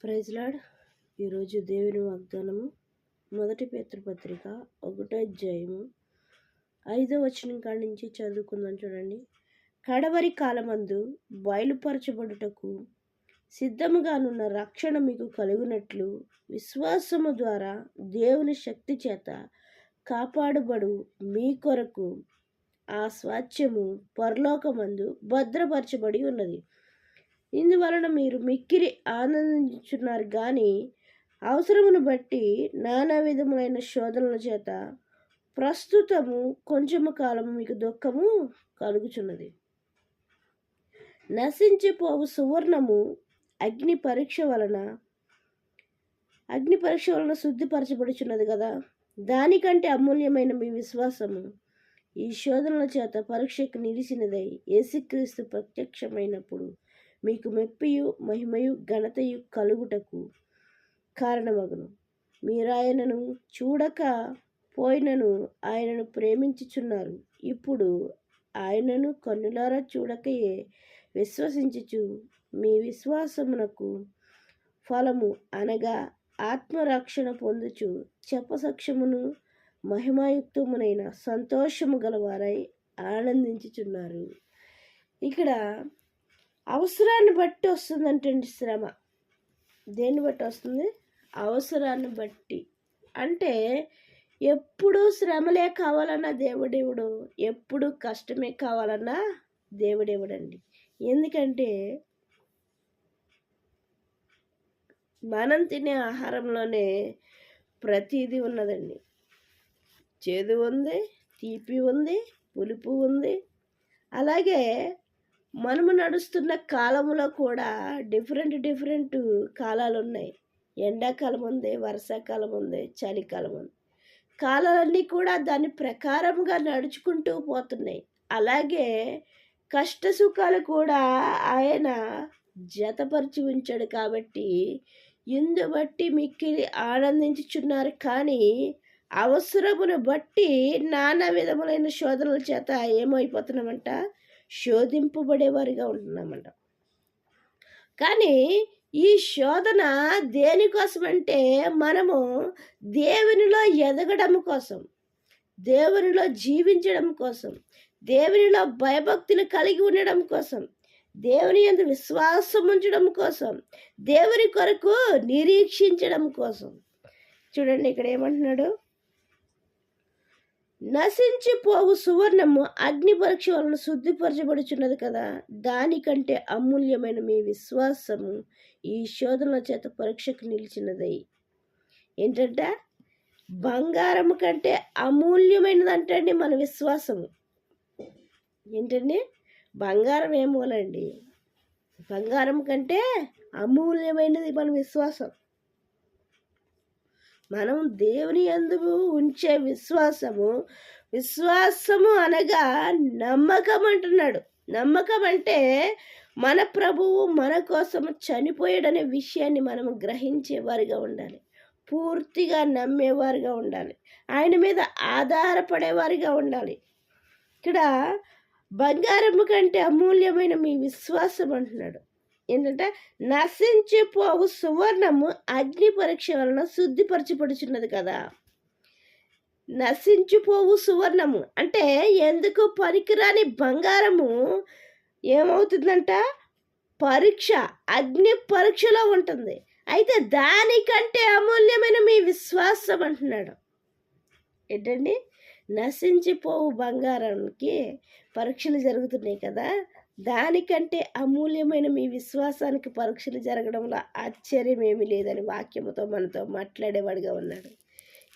Praise lord. ఈరోజు దేవుని వాగ్దానము 1 పేతురు పత్రిక 1వ అధ్యాయము 5వ వచనం కాడి నుంచి చదువుకుందాం. చూడండి. కడవరి కాలమందు బయలుపరచబడుటకు సిద్ధముగానున్న రక్షణ మీకు కలుగునట్లు విశ్వాసము ద్వారా దేవుని శక్తి చేత కాపాడబడు మీ కొరకు ఆ స్వాస్థ్యము పరలోకమందు భద్రపరచబడి ఉన్నది. ఇందువలన మీరు మిక్కిలి ఆనందించున్నారు, కానీ అవసరమును బట్టి నానా విధములైన శోధనల చేత ప్రస్తుతము కొంచెము కాలము మీకు దుఃఖము కలుగుచున్నది. నశించిపోవు సువర్ణము అగ్ని పరీక్ష వలన శుద్ధిపరచబడుచున్నది కదా. దానికంటే అమూల్యమైన మీ విశ్వాసము ఈ శోధనల చేత పరీక్షకు నిలిచినదై యేసుక్రీస్తు ప్రత్యక్షమైనప్పుడు మీకు మెప్పియు మహిమయు ఘనతయు కలుగుటకు కారణమగును. మీరాయనను చూడక పోయినను ఆయనను ప్రేమించుచున్నారు. ఇప్పుడు ఆయనను కన్నులారా చూడకయే విశ్వసించుచు మీ విశ్వాసమునకు ఫలము అనగా ఆత్మరక్షణ పొందుచు చెప్పసక్షమును మహిమాయుక్తమునైన సంతోషము గలవారై ఆనందించుచున్నారు. ఇక్కడ అవసరాన్ని బట్టి వస్తుందంటండి శ్రమ. దేన్ని బట్టి వస్తుంది? అవసరాన్ని బట్టి. అంటే ఎప్పుడు శ్రమలే కావాలన్నా దేవుడేవుడు, ఎప్పుడు కష్టమే కావాలన్నా దేవుడేవుడండి. ఎందుకంటే మనం తినే ఆహారంలోనే ప్రతిదీ ఉన్నదండి. చేదు ఉంది, తీపి ఉంది, పులుపు ఉంది. అలాగే మనము నడుస్తున్న కాలంలో కూడా డిఫరెంట్ కాలాలు ఉన్నాయి. ఎండాకాలం ఉంది, వర్షాకాలం ఉంది, చలికాలం ఉంది. కాలాలన్నీ కూడా దాని ప్రకారంగా నడుచుకుంటూ పోతున్నాయి. అలాగే కష్ట సుఖాలు కూడా ఆయన జతపరిచి ఉంచాడు. కాబట్టి ఇందు బట్టి మిక్కిలి ఆనందించుచున్నారు, కానీ అవసరమును బట్టి నానా విధములైన శోధనల చేత ఏమైపోతున్నామంట? శోధింపబడేవారిగా ఉంటున్నామంట. కానీ ఈ శోధన దేనికోసమంటే మనము దేవునిలో ఎదగడం కోసం, దేవునిలో జీవించడం కోసం, దేవునిలో భయభక్తులు కలిగి ఉండడం కోసం, దేవుని యందు విశ్వాసం ఉంచడం కోసం, దేవుని కొరకు నిరీక్షించడం కోసం. చూడండి, ఇక్కడ ఏమంటున్నాడు? నశించిపోవు సువర్ణము అగ్ని పరీక్ష వలన శుద్ధిపరచబడుచున్నది కదా. దానికంటే అమూల్యమైన మీ విశ్వాసము ఈ శోధనల చేత పరీక్షకు నిలిచినదై. ఏంటంటే బంగారము కంటే అమూల్యమైనది అంటండి మన విశ్వాసము. ఏంటండి? బంగారం ఏమోలండి, బంగారం కంటే అమూల్యమైనది మన విశ్వాసం. మనం దేవుని యందు ఉంచే విశ్వాసము అనగా నమ్మకం అంటున్నాడు. నమ్మకం అంటే మన ప్రభువు మన కోసం చనిపోయాడనే విషయాన్ని మనము గ్రహించేవారిగా ఉండాలి, పూర్తిగా నమ్మేవారిగా ఉండాలి, ఆయన మీద ఆధారపడేవారిగా ఉండాలి. ఇక్కడ బంగారము కంటే అమూల్యమైన మీ విశ్వాసం అంటున్నాడు. ఏంటంటే నశించిపోవు సువర్ణము అగ్ని పరీక్ష వలన శుద్ధిపరచబడుచున్నది కదా. నశించిపోవు సువర్ణము అంటే ఎందుకు పనికిరాని బంగారము ఏమవుతుందంట? అగ్ని పరీక్షలో ఉంటుంది. అయితే దానికంటే అమూల్యమైన మీ విశ్వాసం అంటున్నాడు. ఏంటండి? నశించిపోవు బంగారానికి పరీక్షలు జరుగుతున్నాయి కదా. దానికంటే అమూల్యమైన మీ విశ్వాసానికి పరీక్షలు జరగడంలో ఆశ్చర్యం ఏమీ లేదని వాక్యముతో మనతో మాట్లాడేవాడిగా ఉన్నాడు.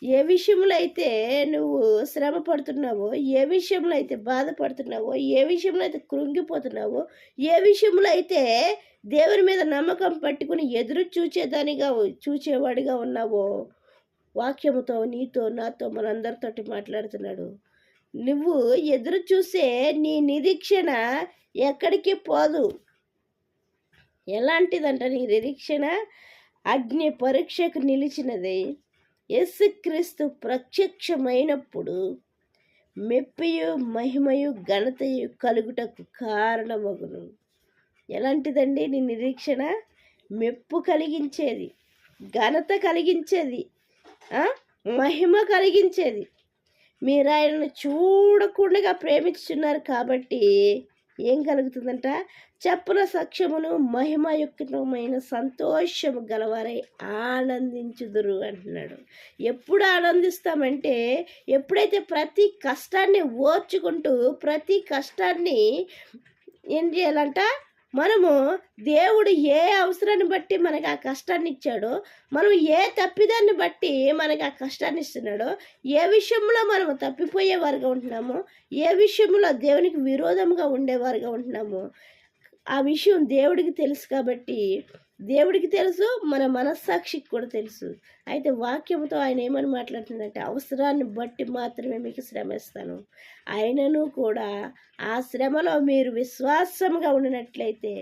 ఏ విషయంలో అయితే నువ్వు శ్రమ పడుతున్నావో, ఏ విషయంలో అయితే బాధపడుతున్నావో, ఏ విషయంలో అయితే కృంగిపోతున్నావో, ఏ విషయంలో అయితే దేవుని మీద నమ్మకం పట్టుకుని ఎదురు చూచేవాడిగా ఉన్నావో, వాక్యముతో నీతో నాతో మనందరితోటి మాట్లాడుతున్నాడు. నువ్వు ఎదురు చూసే నీ నిరీక్షణ ఎక్కడికి పోదు. ఎలాంటిదంట నీ నిరీక్షణ? అగ్ని పరీక్షకు నిలిచినది. యేసుక్రీస్తు ప్రత్యక్షమైనప్పుడు మెప్పియు మహిమయు ఘనతయు కలుగుటకు కారణమగును. ఎలాంటిదండి నీ నిరీక్షణ? మెప్పు కలిగించేది, ఘనత కలిగించేది, మహిమ కలిగించేది. మీరు ఆయనను చూడకుండా ప్రేమించున్నారు కాబట్టి ఏం కలుగుతుందంట? చెప్పుల సఖ్యమును మహిమయుక్తమైన సంతోషము గలవారై ఆనందించుదురు అంటున్నాడు. ఎప్పుడు ఆనందిస్తామంటే ఎప్పుడైతే ప్రతి కష్టాన్ని ఓర్చుకుంటూ ప్రతి కష్టాన్ని ఏం చేయాలంట? మనము దేవుడు ఏ అవసరాన్ని బట్టి మనకు ఆ కష్టాన్ని ఇచ్చాడో, మనం ఏ తప్పిదాన్ని బట్టి మనకు ఆ కష్టాన్ని ఇస్తున్నాడో, ఏ విషయంలో మనము తప్పిపోయేవారుగా ఉంటున్నామో, ఏ విషయంలో దేవునికి విరోధంగా ఉండేవారుగా ఉంటున్నామో ఆ విషయం దేవుడికి తెలుసు. కాబట్టి దేవుడికి తెలుసు, మన మనస్సాక్షికి కూడా తెలుసు. అయితే వాక్యంతో ఆయన ఏమని మాట్లాడుతుందంటే, అవసరాన్ని బట్టి మాత్రమే మీకు శ్రమ ఇస్తాను. ఆయనను కూడా ఆ శ్రమలో మీరు విశ్వాసంగా ఉండినట్లయితే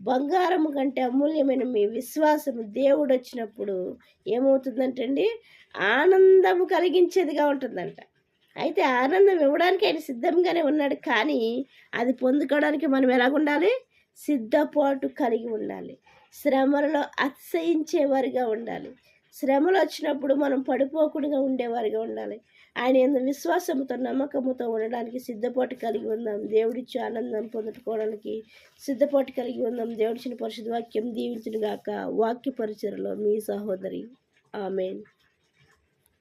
బంగారం కంటే అమూల్యమైన మీ విశ్వాసము దేవుడు వచ్చినప్పుడు ఏమవుతుందంటండి? ఆనందము కలిగించేదిగా ఉంటుందంట. అయితే ఆనందం ఇవ్వడానికి ఆయన సిద్ధంగానే ఉన్నాడు, కానీ అది పొందుకోవడానికి మనం ఎలాగుండాలి? సిద్ధపాటు కలిగి ఉండాలి. శ్రమలలో అతిశయించేవారిగా ఉండాలి. శ్రమలు వచ్చినప్పుడు మనం పడిపోకుండా ఉండేవారిగా ఉండాలి. ఆయన యందు విశ్వాసంతో నమ్మకముతో ఉండడానికి సిద్ధపాటు కలిగి ఉందాం. దేవుడిచ్చే ఆనందం పొందుకోవడానికి సిద్ధపాటు కలిగి ఉందాం. దేవుడిచ్చిన పరిశుద్ధ వాక్యం దీవించును గాక. వాక్య పరిచయలో మీ సహోదరి. ఆమేన్.